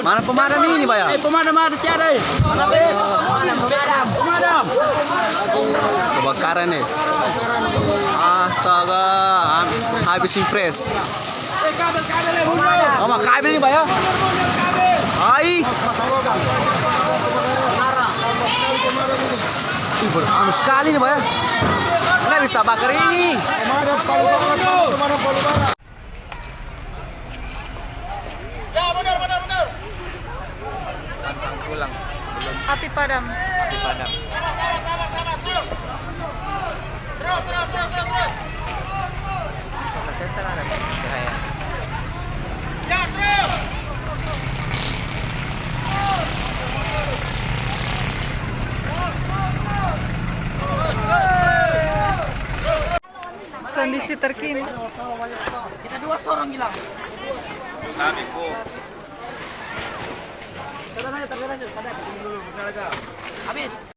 Mana pemadam ini, Pak ya? Pemadam ada tiada. Pemadam. Kebakaran nih. Astaga, habis impres. Oh, mak kabel ini, Pak ya? Hai. Ih, anu sekali nih, Pak ya. Nggak bisa bakar ini. Ya, benar. Pulang. Api padam. Api padam. Sabar, terus. Terus. Sama senter ada cahaya. Ya, terus. Kondisi terkini. Kita dua sorong hilang. Habis.